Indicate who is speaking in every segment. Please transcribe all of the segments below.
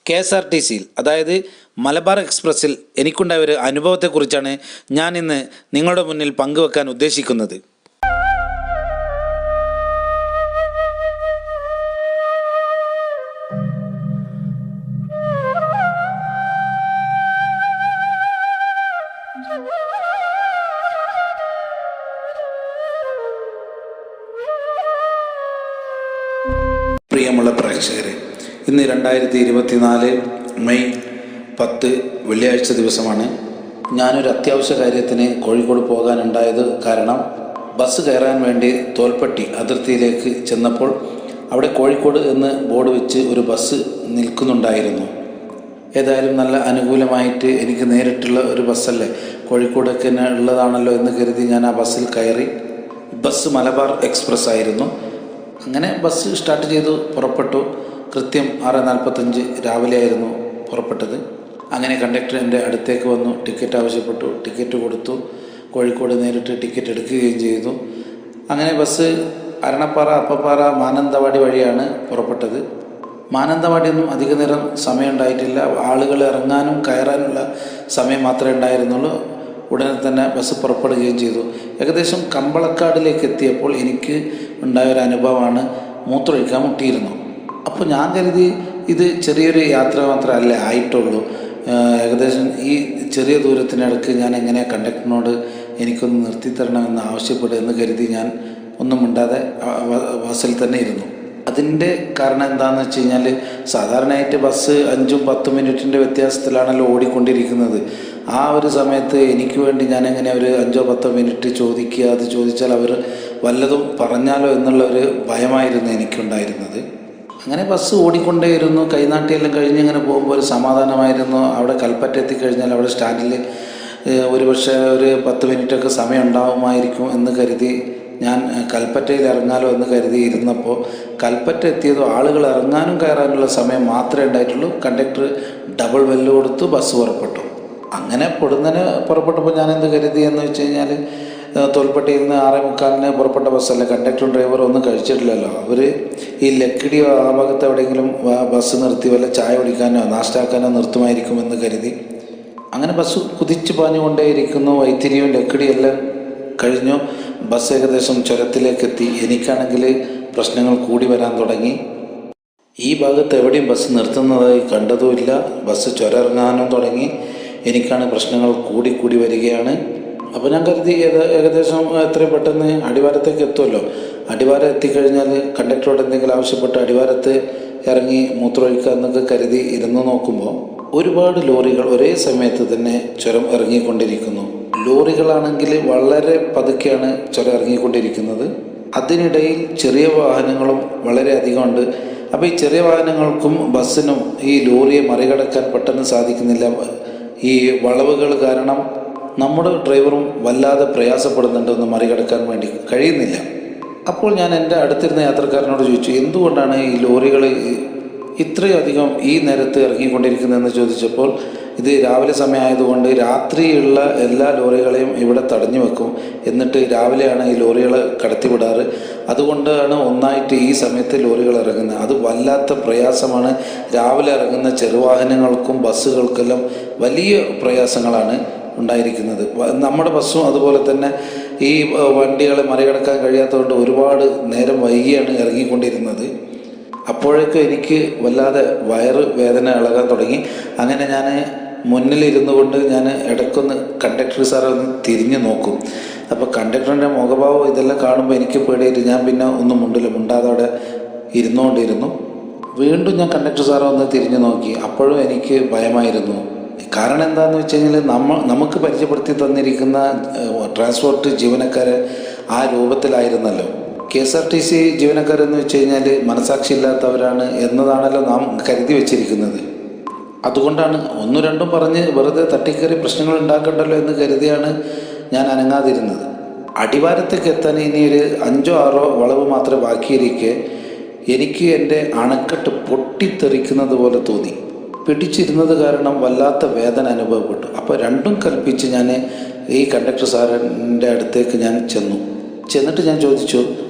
Speaker 1: KSRTCയിൽ അതായത് മലബാർ എക്സ്പ്രസ്സിൽ എനിക്കുണ്ടായ ഒരു അനുഭവത്തെക്കുറിച്ചാണ് ഞാൻ ഇന്ന് നിങ്ങളുടെ മുന്നിൽ പങ്കുവെക്കാൻ ഉദ്ദേശിക്കുന്നത്. പ്രിയമുള്ള പ്രേക്ഷകരെ, ഇന്ന് 2024 മെയ് 10 വെള്ളിയാഴ്ച ദിവസമാണ്. ഞാനൊരു അത്യാവശ്യ കാര്യത്തിന് കോഴിക്കോട് പോകാനുണ്ടായത് കാരണം ബസ് കയറാൻ വേണ്ടി തോൽപ്പെട്ടി അതിർത്തിയിലേക്ക് ചെന്നപ്പോൾ അവിടെ കോഴിക്കോട് എന്ന് ബോർഡ് വെച്ച് ഒരു ബസ് നിൽക്കുന്നുണ്ടായിരുന്നു. ഏതായാലും നല്ല അനുകൂലമായിട്ട് എനിക്ക് നേരിട്ടുള്ള ഒരു ബസ്സല്ലേ, കോഴിക്കോടൊക്കെ ഉള്ളതാണല്ലോ എന്ന് കരുതി ഞാൻ ആ ബസ്സിൽ കയറി. ബസ് മലബാർ എക്സ്പ്രസ് ആയിരുന്നു. അങ്ങനെ ബസ് സ്റ്റാർട്ട് ചെയ്തു, പുറപ്പെട്ടു. കൃത്യം 6:45 രാവിലെ ആയിരുന്നു പുറപ്പെട്ടത്. അങ്ങനെ കണ്ടക്ടർ എൻ്റെ അടുത്തേക്ക് വന്നു, ടിക്കറ്റ് ആവശ്യപ്പെട്ടു. ടിക്കറ്റ് കൊടുത്തു. കോഴിക്കോട് നേരിട്ട് ടിക്കറ്റ് എടുക്കുകയും ചെയ്തു. അങ്ങനെ ബസ് അരണപ്പാറ, അപ്പപ്പാറ, മാനന്തവാടി വഴിയാണ് പുറപ്പെട്ടത്. മാനന്തവാടിയൊന്നും അധിക നേരം സമയം ഉണ്ടായിട്ടില്ല. ആളുകൾ ഇറങ്ങാനും കയറാനുള്ള സമയം മാത്രമേ ഉണ്ടായിരുന്നുള്ളൂ. ഉടനെ തന്നെ ബസ് പുറപ്പെടുകയും ചെയ്തു. ഏകദേശം കമ്പളക്കാടിലേക്ക് എത്തിയപ്പോൾ എനിക്ക് ഉണ്ടായൊരു അനുഭവമാണ്, മൂത്രമൊഴിക്കാൻ മുട്ടിയിരുന്നു. അപ്പോൾ ഞാൻ കരുതി ഇത് ചെറിയൊരു യാത്ര മാത്രമല്ലേ ആയിട്ടുള്ളൂ, ഏകദേശം ഈ ചെറിയ ദൂരത്തിനിടയ്ക്ക് ഞാൻ എങ്ങനെ കണ്ടക്ടറിനോട് എനിക്കൊന്ന് നിർത്തിത്തരണമെന്ന് ആവശ്യപ്പെടുക എന്ന് കരുതി ഞാൻ ഒന്നും മിണ്ടാതെ ബസ്സിൽ തന്നെ ഇരുന്നു. അതിൻ്റെ കാരണം എന്താണെന്ന് വെച്ച് കഴിഞ്ഞാൽ, സാധാരണയായിട്ട് ബസ് 5-10 മിനിറ്റിൻ്റെ വ്യത്യാസത്തിലാണല്ലോ ഓടിക്കൊണ്ടിരിക്കുന്നത്. ആ ഒരു സമയത്ത് എനിക്ക് വേണ്ടി ഞാൻ എങ്ങനെ ഒരു 5-10 മിനിറ്റ് ചോദിക്കുക, അത് ചോദിച്ചാൽ അവർ വല്ലതും പറഞ്ഞാലോ എന്നുള്ള ഒരു ഭയമായിരുന്നു എനിക്കുണ്ടായിരുന്നത്. അങ്ങനെ ബസ് ഓടിക്കൊണ്ടേയിരുന്നു. കൈനാട്ടിയെല്ലാം കഴിഞ്ഞ് ഇങ്ങനെ പോകുമ്പോൾ ഒരു സമാധാനമായിരുന്നു. അവിടെ കൽപ്പറ്റ എത്തിക്കഴിഞ്ഞാൽ അവിടെ സ്റ്റാൻഡിൽ ഒരുപക്ഷെ ഒരു 10 മിനിറ്റൊക്കെ സമയം ഉണ്ടാവുമായിരിക്കും എന്ന് കരുതി ഞാൻ കൽപ്പറ്റയിൽ ഇറങ്ങാലോ എന്ന് കരുതി ഇരുന്നപ്പോൾ കൽപ്പറ്റ എത്തിയതോ ആളുകൾ ഇറങ്ങാനും കയറാനുള്ള സമയം മാത്രമേ ഉണ്ടായിട്ടുള്ളൂ. കണ്ടക്ടർ ഡബിൾ ബെല്ല് കൊടുത്തു, ബസ് പുറപ്പെട്ടു. അങ്ങനെ പൊടുന്നതിന് പുറപ്പെട്ടപ്പോൾ ഞാൻ എന്ത് കരുതി എന്ന് വെച്ച് കഴിഞ്ഞാൽ, തോൽപ്പെട്ടിയിൽ നിന്ന് 6:45 പുറപ്പെട്ട ബസ്സല്ലേ, കണ്ടക്ടറും ഡ്രൈവറും ഒന്നും കഴിച്ചിട്ടില്ലല്ലോ. അവർ ഈ ലക്കിടിയോ ആ ഭാഗത്ത് എവിടെയെങ്കിലും ബസ് നിർത്തി വല്ല ചായ കുടിക്കാനോ നാഷ്ടാക്കാനോ നിർത്തുമായിരിക്കുമെന്ന് കരുതി അങ്ങനെ ബസ് കുതിച്ചു പാഞ്ഞുകൊണ്ടേയിരിക്കുന്നു. വൈത്തിരിയും ലക്കിടിയും എല്ലാം കഴിഞ്ഞു. ബസ് ഏകദേശം ചുരത്തിലേക്കെത്തി. എനിക്കാണെങ്കിൽ പ്രശ്നങ്ങൾ കൂടി വരാൻ തുടങ്ങി. ഈ ഭാഗത്ത് എവിടെയും ബസ് നിർത്തുന്നതായി കണ്ടതുമില്ല. ബസ് ചുരമിറങ്ങാനും തുടങ്ങി. എനിക്കാണ് പ്രശ്നങ്ങൾ കൂടി വരികയാണ്. അപ്പോൾ ഞാൻ കരുതി ഏകദേശം എത്രയും പെട്ടെന്ന് അടിവാരത്തേക്ക് എത്തുമല്ലോ. അടിവാരം എത്തിക്കഴിഞ്ഞാൽ കണ്ടക്ടറോട് എന്തെങ്കിലും ആവശ്യപ്പെട്ട് അടിവാരത്ത് ഇറങ്ങി മൂത്രമൊഴിക്കുക എന്നൊക്കെ കരുതി ഇരുന്ന് നോക്കുമ്പോൾ ഒരുപാട് ലോറികൾ ഒരേ സമയത്ത് തന്നെ ചുരം ഇറങ്ങിക്കൊണ്ടിരിക്കുന്നു. ലോറികളാണെങ്കിൽ വളരെ പതുക്കെയാണ് ചുരം ഇറങ്ങിക്കൊണ്ടിരിക്കുന്നത്. അതിനിടയിൽ ചെറിയ വാഹനങ്ങളും വളരെ അധികമുണ്ട്. അപ്പോൾ ഈ ചെറിയ വാഹനങ്ങൾക്കും ബസ്സിനും ഈ ലോറിയെ മറികടക്കാൻ പെട്ടെന്ന് സാധിക്കുന്നില്ല. ഈ വളവുകൾ കാരണം നമ്മുടെ ഡ്രൈവറും വല്ലാതെ പ്രയാസപ്പെടുന്നുണ്ടെന്ന് മറികടക്കാൻ വേണ്ടി കഴിയുന്നില്ല. അപ്പോൾ ഞാൻ എൻ്റെ അടുത്തിരുന്ന യാത്രക്കാരനോട് ചോദിച്ചു, എന്തുകൊണ്ടാണ് ഈ ലോറികൾ ഇത്രയും അധികം ഈ നേരത്ത് ഇറങ്ങിക്കൊണ്ടിരിക്കുന്നതെന്ന് ചോദിച്ചപ്പോൾ, ഇത് രാവിലെ സമയമായതുകൊണ്ട് രാത്രിയുള്ള എല്ലാ ലോറികളെയും ഇവിടെ തടഞ്ഞു വെക്കും, എന്നിട്ട് രാവിലെയാണ് ഈ ലോറികൾ കടത്തിവിടാറ്. അതുകൊണ്ടാണ് ഒന്നായിട്ട് ഈ സമയത്ത് ലോറികൾ ഇറങ്ങുന്നത്. അത് വല്ലാത്ത പ്രയാസമാണ്. രാവിലെ ഇറങ്ങുന്ന ചെറുവാഹനങ്ങൾക്കും ബസ്സുകൾക്കെല്ലാം വലിയ പ്രയാസങ്ങളാണ് ഉണ്ടായിരിക്കുന്നത്. നമ്മുടെ ബസ്സും അതുപോലെ തന്നെ ഈ വണ്ടികളെ മറികടക്കാൻ കഴിയാത്തതുകൊണ്ട് ഒരുപാട് നേരം വൈകിയാണ് ഇറങ്ങിക്കൊണ്ടിരുന്നത്. അപ്പോഴേക്കും എനിക്ക് വല്ലാതെ വയറ് വേദന ഇളകാൻ തുടങ്ങി. അങ്ങനെ ഞാൻ മുന്നിലിരുന്നു കൊണ്ട് ഞാൻ ഇടയ്ക്കൊന്ന് കണ്ടക്ടർ സാറെ ഒന്ന് തിരിഞ്ഞു നോക്കും. അപ്പോൾ കണ്ടക്ടറിൻ്റെ മുഖഭാവം ഇതെല്ലാം കാണുമ്പോൾ എനിക്ക് പേടിയായിട്ട് ഞാൻ പിന്നെ ഒന്നും മിണ്ടാതെ അവിടെ ഇരുന്നുകൊണ്ടിരുന്നു. വീണ്ടും ഞാൻ കണ്ടക്ടർ സാറെ ഒന്ന് തിരിഞ്ഞു നോക്കി. അപ്പോഴും എനിക്ക് ഭയമായിരുന്നു. കാരണം എന്താണെന്ന് വെച്ച് കഴിഞ്ഞാൽ, നമുക്ക് പരിചയപ്പെടുത്തി തന്നിരിക്കുന്ന ട്രാൻസ്പോർട്ട് ജീവനക്കാരെ ആ രൂപത്തിലായിരുന്നല്ലോ. KSRTC ജീവനക്കാരെന്ന് വെച്ച് കഴിഞ്ഞാൽ മനസാക്ഷി ഇല്ലാത്തവരാണ് എന്നതാണല്ലോ നാം കരുതി വെച്ചിരിക്കുന്നത്. അതുകൊണ്ടാണ് 1-2 പറഞ്ഞ് വെറുതെ തട്ടിക്കറി പ്രശ്നങ്ങൾ ഉണ്ടാക്കണ്ടല്ലോ എന്ന് കരുതിയാണ് ഞാൻ അനങ്ങാതിരുന്നത്. അടിവാരത്തേക്ക് എത്താൻ ഇനി ഒരു 5-6 വളവ് മാത്രമേ ബാക്കിയിരിക്കെ എനിക്ക് എൻ്റെ അണക്കെട്ട് പൊട്ടിത്തെറിക്കുന്നത് പോലെ തോന്നി. പിടിച്ചിരുന്നത് കാരണം വല്ലാത്ത വേദന അനുഭവപ്പെട്ടു. അപ്പോൾ രണ്ടും കൽപ്പിച്ച് ഞാൻ ഈ കണ്ടക്ടർ സാറിൻ്റെ അടുത്തേക്ക് ഞാൻ ചെന്നിട്ട് ഞാൻ ചോദിച്ചു,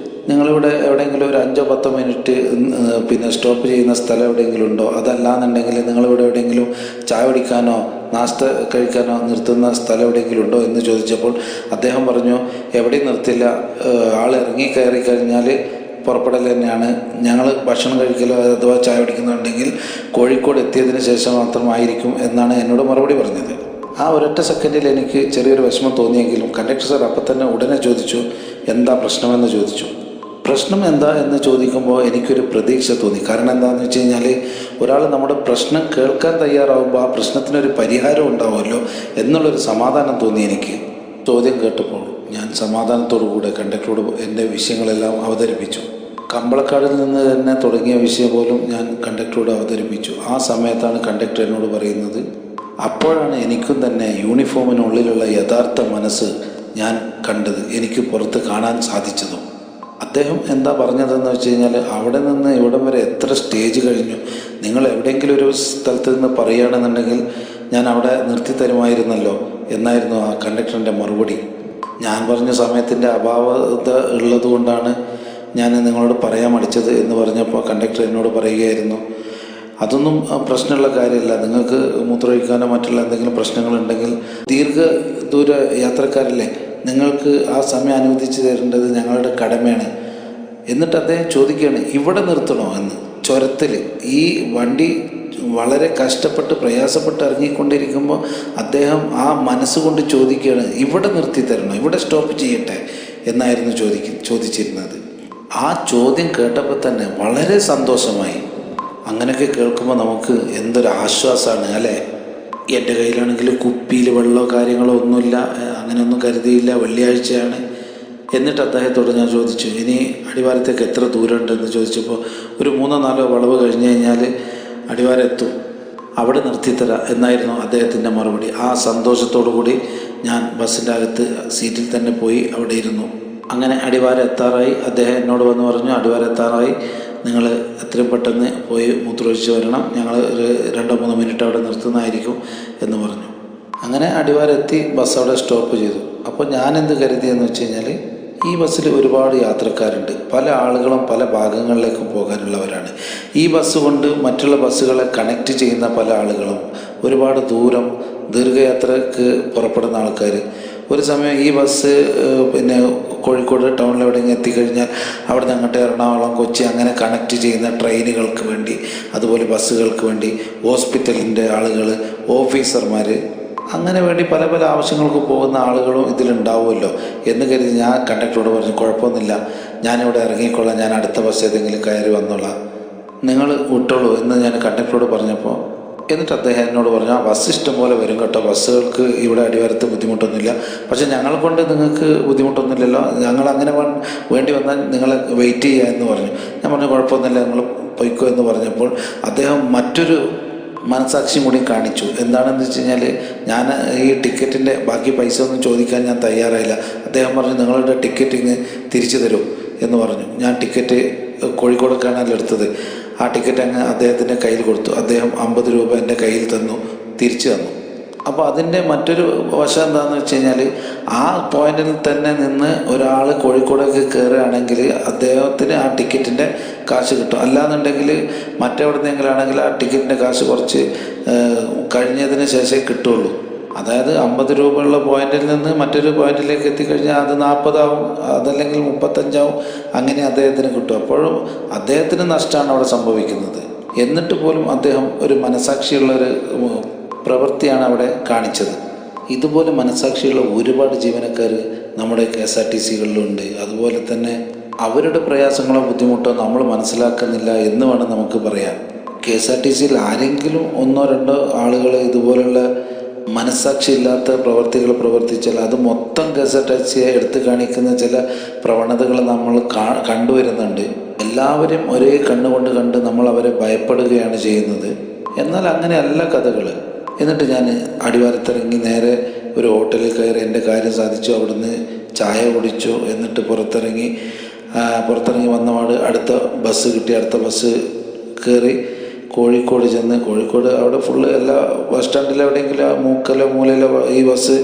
Speaker 1: നിങ്ങളിവിടെ എവിടെയെങ്കിലും ഒരു 5-10 മിനിറ്റ് പിന്നെ സ്റ്റോപ്പ് ചെയ്യുന്ന സ്ഥലം എവിടെയെങ്കിലും ഉണ്ടോ? അതല്ലാന്നുണ്ടെങ്കിൽ നിങ്ങളിവിടെ എവിടെയെങ്കിലും ചായ കുടിക്കാനോ നാസ്ത കഴിക്കാനോ നിർത്തുന്ന സ്ഥലം എവിടെയെങ്കിലും ഉണ്ടോ എന്ന് ചോദിച്ചപ്പോൾ അദ്ദേഹം പറഞ്ഞു, എവിടെയും നിർത്തില്ല, ആൾ ഇറങ്ങി കയറി കഴിഞ്ഞാൽ പുറപ്പെടൽ തന്നെയാണ്. ഞങ്ങൾ ഭക്ഷണം കഴിക്കലോ അഥവാ ചായ കുടിക്കുന്നുണ്ടെങ്കിൽ കോഴിക്കോട് എത്തിയതിന് ശേഷം മാത്രമായിരിക്കും എന്നാണ് എന്നോട് മറുപടി പറഞ്ഞത്. ആ ഒരൊറ്റ സെക്കൻഡിൽ എനിക്ക് ചെറിയൊരു വിഷമം തോന്നിയെങ്കിലും കണ്ടക്ടർ സാർ അപ്പം തന്നെ ഉടനെ ചോദിച്ചു, എന്താ പ്രശ്നമെന്ന് ചോദിച്ചു. പ്രശ്നം എന്താ എന്ന് ചോദിക്കുമ്പോൾ എനിക്കൊരു പ്രതീക്ഷ തോന്നി. കാരണം എന്താണെന്ന് വെച്ച് കഴിഞ്ഞാൽ, ഒരാൾ നമ്മുടെ പ്രശ്നം കേൾക്കാൻ തയ്യാറാവുമ്പോൾ ആ പ്രശ്നത്തിനൊരു പരിഹാരം ഉണ്ടാവുമല്ലോ എന്നുള്ളൊരു സമാധാനം തോന്നി എനിക്ക്. ചോദ്യം കേട്ടപ്പോൾ ഞാൻ സമാധാനത്തോടു കൂടെ കണ്ടക്ടറോട് എൻ്റെ വിഷയങ്ങളെല്ലാം അവതരിപ്പിച്ചു. കമ്പളക്കാടിൽ നിന്ന് തന്നെ തുടങ്ങിയ വിഷയം പോലും ഞാൻ കണ്ടക്ടറോട് അവതരിപ്പിച്ചു. ആ സമയത്താണ് കണ്ടക്ടർ എന്നോട് പറയുന്നത്, അപ്പോഴാണ് എനിക്കും തന്നെ യൂണിഫോമിനുള്ളിലുള്ള യഥാർത്ഥ മനസ്സ് ഞാൻ കണ്ടത്, എനിക്ക് പുറത്ത് കാണാൻ സാധിച്ചതും. അദ്ദേഹം എന്താ പറഞ്ഞതെന്ന് വെച്ച് കഴിഞ്ഞാൽ, അവിടെ നിന്ന് ഇവിടം വരെ എത്ര സ്റ്റേജ് കഴിഞ്ഞു, നിങ്ങൾ എവിടെയെങ്കിലും ഒരു സ്ഥലത്ത് നിന്ന് പറയുകയാണെന്നുണ്ടെങ്കിൽ ഞാൻ അവിടെ നിർത്തിത്തരുമായിരുന്നല്ലോ എന്നായിരുന്നു ആ കണ്ടക്ടറിൻ്റെ മറുപടി. ഞാൻ പറഞ്ഞ സമയത്തിൻ്റെ അഭാവത ഉള്ളത് കൊണ്ടാണ് ഞാൻ നിങ്ങളോട് പറയാൻ മടിച്ചത് എന്ന് പറഞ്ഞപ്പോൾ കണ്ടക്ടർ എന്നോട് പറയുകയായിരുന്നു, അതൊന്നും പ്രശ്നമുള്ള കാര്യമല്ല, നിങ്ങൾക്ക് മൂത്രമൊഴിക്കാനോ മറ്റുള്ള എന്തെങ്കിലും പ്രശ്നങ്ങളുണ്ടെങ്കിൽ ദീർഘദൂര യാത്രക്കാരല്ലേ, നിങ്ങൾക്ക് ആ സമയം അനുവദിച്ച് തരേണ്ടത് ഞങ്ങളുടെ കടമയാണ്. എന്നിട്ട് അദ്ദേഹം ചോദിക്കുകയാണ്, ഇവിടെ നിർത്തണോ എന്ന്. ചുരത്തിൽ ഈ വണ്ടി വളരെ കഷ്ടപ്പെട്ട് പ്രയാസപ്പെട്ട് ഇറങ്ങിക്കൊണ്ടിരിക്കുമ്പോൾ അദ്ദേഹം ആ മനസ്സുകൊണ്ട് ചോദിക്കുകയാണ്, ഇവിടെ നിർത്തി തരണോ, ഇവിടെ സ്റ്റോപ്പ് ചെയ്യട്ടെ എന്നായിരുന്നു ചോദിച്ചിരുന്നത്. ആ ചോദ്യം കേട്ടപ്പോൾ തന്നെ വളരെ സന്തോഷമായി. അങ്ങനെയൊക്കെ കേൾക്കുമ്പോൾ നമുക്ക് എന്തൊരു ആശ്വാസമാണ് അല്ലേ. എൻ്റെ കയ്യിലാണെങ്കിൽ കുപ്പിയിൽ വെള്ളമോ കാര്യങ്ങളോ ഒന്നുമില്ല, അങ്ങനെയൊന്നും കരുതിയില്ല, വെള്ളിയാഴ്ചയാണ്. എന്നിട്ട് അദ്ദേഹത്തോട് ഞാൻ ചോദിച്ചു, ഇനി അടിവാരത്തേക്ക് എത്ര ദൂരമുണ്ടെന്ന് ചോദിച്ചപ്പോൾ, ഒരു 3-4 വളവ് കഴിഞ്ഞ് കഴിഞ്ഞാൽ അടിവാരം എത്തും, അവിടെ നിർത്തിത്തരാം എന്നായിരുന്നു അദ്ദേഹത്തിൻ്റെ മറുപടി. ആ സന്തോഷത്തോടു കൂടി ഞാൻ ബസ്സിൻ്റെ അകത്ത് സീറ്റിൽ തന്നെ പോയി അവിടെ ഇരുന്നു. അങ്ങനെ അടിവാരം എത്താറായി. അദ്ദേഹം എന്നോട് വന്ന് പറഞ്ഞു, അടിവാരം എത്താറായി, നിങ്ങൾ എത്രയും പെട്ടെന്ന് പോയി മൂത്രമൊഴിച്ച് വരണം, ഞങ്ങൾ ഒരു 2-3 മിനിറ്റ് അവിടെ നിർത്തുന്നതായിരിക്കും എന്ന് പറഞ്ഞു. അങ്ങനെ അടിവാരം എത്തി ബസ് അവിടെ സ്റ്റോപ്പ് ചെയ്തു. അപ്പോൾ ഞാനെന്ത് കരുതിയെന്ന് വെച്ച് കഴിഞ്ഞാൽ, ഈ ബസ്സിൽ ഒരുപാട് യാത്രക്കാരുണ്ട്, പല ആളുകളും പല ഭാഗങ്ങളിലേക്കും പോകാനുള്ളവരാണ്. ഈ ബസ് കൊണ്ട് മറ്റുള്ള ബസ്സുകളെ കണക്ട് ചെയ്യുന്ന പല ആളുകളും, ഒരുപാട് ദൂരം ദീർഘയാത്രക്ക് പുറപ്പെടുന്ന ആൾക്കാർ. ഒരു സമയം ഈ ബസ് പിന്നെ കോഴിക്കോട് ടൗണിൽ എവിടെയെങ്കിലും എത്തിക്കഴിഞ്ഞാൽ അവിടെ നിന്ന് അങ്ങോട്ട് എറണാകുളം, കൊച്ചി അങ്ങനെ കണക്ട് ചെയ്യുന്ന ട്രെയിനുകൾക്ക് വേണ്ടി, അതുപോലെ ബസ്സുകൾക്ക് വേണ്ടി, ഹോസ്പിറ്റലിൻ്റെ ആളുകൾ, ഓഫീസർമാർ, അങ്ങനെ വേണ്ടി പല പല ആവശ്യങ്ങൾക്ക് പോകുന്ന ആളുകളും ഇതിലുണ്ടാവുമല്ലോ എന്ന് കരുതി ഞാൻ കണ്ടക്ടറോട് പറഞ്ഞു, കുഴപ്പമൊന്നുമില്ല, ഞാനിവിടെ ഇറങ്ങിക്കൊള്ളാം, ഞാൻ അടുത്ത ബസ് ഏതെങ്കിലും കയറി വന്നോളാം, നിങ്ങൾ വിട്ടോളൂ എന്ന് ഞാൻ കണ്ടക്ടറോട് പറഞ്ഞപ്പോൾ, എന്നിട്ട് അദ്ദേഹം എന്നോട് പറഞ്ഞു, ആ ബസ് ഇഷ്ടം പോലെ വരും കേട്ടോ, ബസ്സുകൾക്ക് ഇവിടെ അടിവാരത്ത് ബുദ്ധിമുട്ടൊന്നുമില്ല, പക്ഷെ ഞങ്ങളെ കൊണ്ട് നിങ്ങൾക്ക് ബുദ്ധിമുട്ടൊന്നുമില്ലല്ലോ, ഞങ്ങൾ അങ്ങനെ വേണ്ടി വന്നാൽ നിങ്ങളെ വെയിറ്റ് ചെയ്യുക എന്ന് പറഞ്ഞു. ഞാൻ പറഞ്ഞു, കുഴപ്പമൊന്നുമില്ല, നിങ്ങൾ പൊയ്ക്കോ എന്ന് പറഞ്ഞപ്പോൾ അദ്ദേഹം മറ്റൊരു മനസാക്ഷിയും കൂടി കാണിച്ചു. എന്താണെന്ന് വെച്ച് കഴിഞ്ഞാൽ, ഞാൻ ഈ ടിക്കറ്റിൻ്റെ ബാക്കി പൈസ ഒന്നും ചോദിക്കാൻ ഞാൻ തയ്യാറായില്ല. അദ്ദേഹം പറഞ്ഞു, നിങ്ങളുടെ ടിക്കറ്റ് ഇങ്ങ് തിരിച്ചു തരും എന്ന് പറഞ്ഞു. ഞാൻ ടിക്കറ്റ് കോഴിക്കോടേക്കാണല്ലോ എടുത്തത്. ആ ടിക്കറ്റ് അങ്ങ് അദ്ദേഹത്തിൻ്റെ കയ്യിൽ കൊടുത്തു. അദ്ദേഹം 50 രൂപ എൻ്റെ കയ്യിൽ തന്നു, തിരിച്ചു തന്നു. അപ്പോൾ അതിൻ്റെ മറ്റൊരു വശം എന്താണെന്ന് വെച്ച് കഴിഞ്ഞാൽ, ആ പോയിന്റിൽ തന്നെ നിന്ന് ഒരാൾ കോഴിക്കോടേക്ക് കയറുകയാണെങ്കിൽ അദ്ദേഹത്തിന് ആ ടിക്കറ്റിൻ്റെ കാശ് കിട്ടും. അല്ലാന്നുണ്ടെങ്കിൽ മറ്റെവിടുന്നെങ്കിലും ആണെങ്കിൽ ആ ടിക്കറ്റിൻ്റെ കാശ് കുറച്ച് കഴിഞ്ഞതിന് ശേഷമേ കിട്ടുള്ളൂ. അതായത് 50 രൂപയുള്ള പോയിന്റിൽ നിന്ന് മറ്റൊരു പോയിന്റിലേക്ക് എത്തിക്കഴിഞ്ഞാൽ അത് 40 ആവും, അതല്ലെങ്കിൽ 35 ആവും, അങ്ങനെ അദ്ദേഹത്തിന് കിട്ടും. അപ്പോഴും അദ്ദേഹത്തിന് നഷ്ടമാണ് അവിടെ സംഭവിക്കുന്നത്. എന്നിട്ട് പോലും അദ്ദേഹം ഒരു മനസാക്ഷിയുള്ളൊരു പ്രവൃത്തിയാണ് അവിടെ കാണിച്ചത്. ഇതുപോലെ മനസാക്ഷിയുള്ള ഒരുപാട് ജീവനക്കാർ നമ്മുടെ KSRTCകളിലുണ്ട്. അതുപോലെ തന്നെ അവരുടെ പ്രയാസങ്ങളോ ബുദ്ധിമുട്ടോ നമ്മൾ മനസ്സിലാക്കുന്നില്ല എന്ന് വേണം നമുക്ക് പറയാൻ. KSRTCയിൽ ആരെങ്കിലും 1-2 ആളുകൾ ഇതുപോലുള്ള മനസ്സാക്ഷി ഇല്ലാത്ത പ്രവർത്തികൾ പ്രവർത്തിച്ചാൽ അത് മൊത്തം KSRTCയെ എടുത്തു കാണിക്കുന്ന ചില പ്രവണതകൾ നമ്മൾ കണ്ടുവരുന്നുണ്ട്. എല്ലാവരും ഒരേ കണ്ണുകൊണ്ട് കണ്ട് നമ്മൾ അവരെ ഭയപ്പെടുകയാണ് ചെയ്യുന്നത്. എന്നാൽ അങ്ങനെയല്ല കഥകൾ. എന്നിട്ട് ഞാൻ അടിവാരത്തിറങ്ങി നേരെ ഒരു ഹോട്ടലിൽ കയറി എൻ്റെ കാര്യം സാധിച്ചു. അവിടുന്ന് ചായ കുടിച്ചു. എന്നിട്ട് പുറത്തിറങ്ങി വന്നപാട് അടുത്ത ബസ് കിട്ടി. അടുത്ത ബസ് കയറി കോഴിക്കോട് ചെന്ന് കോഴിക്കോട് അവിടെ ഫുള്ള് എല്ലാ ബസ് സ്റ്റാൻഡിൽ എവിടെയെങ്കിലും ആ മൂക്കലോ മൂലയിലോ ഈ ബസ്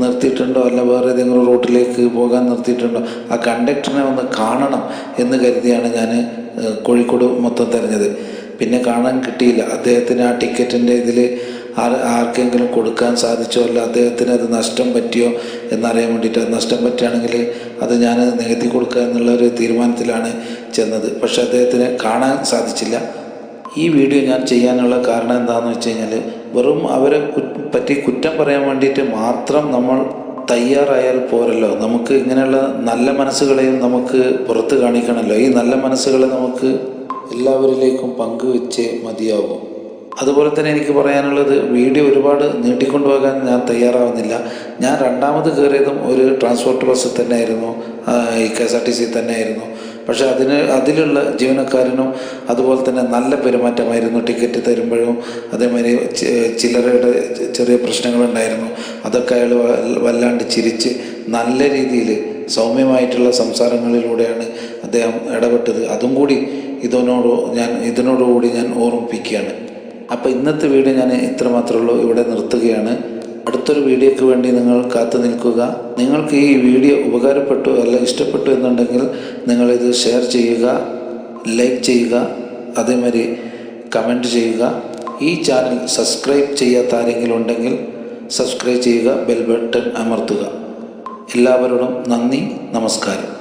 Speaker 1: നിർത്തിയിട്ടുണ്ടോ അല്ല വേറെ ഏതെങ്കിലും റൂട്ടിലേക്ക് പോകാൻ നിർത്തിയിട്ടുണ്ടോ ആ കണ്ടക്ടറിനെ ഒന്ന് കാണണം എന്ന് കരുതിയാണ് ഞാൻ കോഴിക്കോട് മൊത്തം തിരഞ്ഞത്. പിന്നെ കാണാൻ കിട്ടിയില്ല. അദ്ദേഹത്തിന് ആ ടിക്കറ്റിൻ്റെ ഇതിൽ ആർക്കെങ്കിലും കൊടുക്കാൻ സാധിച്ചോ അല്ല അദ്ദേഹത്തിന് അത് നഷ്ടം പറ്റിയോ എന്നറിയാൻ വേണ്ടിയിട്ട്. അത് നഷ്ടം പറ്റുകയാണെങ്കിൽ അത് ഞാൻ നികത്തി കൊടുക്കുക എന്നുള്ളൊരു തീരുമാനത്തിലാണ് ചെന്നത്. പക്ഷെ അദ്ദേഹത്തിന് കാണാൻ സാധിച്ചില്ല. ഈ വീഡിയോ ഞാൻ ചെയ്യാനുള്ള കാരണം എന്താണെന്ന് വെച്ച് കഴിഞ്ഞാൽ വെറും അവരെ പറ്റി കുറ്റം പറയാൻ വേണ്ടിയിട്ട് മാത്രം നമ്മൾ തയ്യാറായാൽ പോരല്ലോ. നമുക്ക് ഇങ്ങനെയുള്ള നല്ല മനസ്സുകളെയും നമുക്ക് പുറത്ത് കാണിക്കണമല്ലോ. ഈ നല്ല മനസ്സുകളെ നമുക്ക് എല്ലാവരിലേക്കും പങ്കുവെച്ചേ മതിയാവും. അതുപോലെ തന്നെ എനിക്ക് പറയാനുള്ളത്, വീഡിയോ ഒരുപാട് നീട്ടിക്കൊണ്ടുപോകാൻ ഞാൻ തയ്യാറാവുന്നില്ല. ഞാൻ രണ്ടാമത് കയറിയതും ഒരു ട്രാൻസ്പോർട്ട് ബസ്സിൽ തന്നെ ആയിരുന്നു, KSRTC തന്നെ ആയിരുന്നു. പക്ഷേ അതിലുള്ള ജീവനക്കാരനും അതുപോലെ തന്നെ നല്ല പെരുമാറ്റമായിരുന്നു. ടിക്കറ്റ് തരുമ്പോഴും അതേമാതിരി ചില്ലറയുടെ ചെറിയ പ്രശ്നങ്ങളുണ്ടായിരുന്നു. അതൊക്കെ അയാൾ വല്ലാണ്ട് ചിരിച്ച് നല്ല രീതിയിൽ സൗമ്യമായിട്ടുള്ള സംസാരങ്ങളിലൂടെയാണ് അദ്ദേഹം ഇടപെട്ടത്. അതും കൂടി ഇതിനോടുകൂടി ഞാൻ ഓർമ്മിപ്പിക്കുകയാണ്. അപ്പോൾ ഇന്നത്തെ വീഡിയോ ഞാൻ ഇത്ര മാത്രമേ ഉള്ളൂ, ഇവിടെ നിർത്തുകയാണ്. അടുത്തൊരു വീഡിയോയ്ക്ക് വേണ്ടി നിങ്ങൾ കാത്തു നിൽക്കുക. നിങ്ങൾക്ക് ഈ വീഡിയോ ഉപകാരപ്പെട്ടു അല്ല ഇഷ്ടപ്പെട്ടു എന്നുണ്ടെങ്കിൽ നിങ്ങളിത് ഷെയർ ചെയ്യുക, ലൈക്ക് ചെയ്യുക, അതേമാതിരി കമൻറ്റ് ചെയ്യുക. ഈ ചാനൽ സബ്സ്ക്രൈബ് ചെയ്യാത്ത ആരെങ്കിലും ഉണ്ടെങ്കിൽ സബ്സ്ക്രൈബ് ചെയ്യുക, ബെൽ ബട്ടൺ അമർത്തുക. എല്ലാവരോടും നന്ദി, നമസ്കാരം.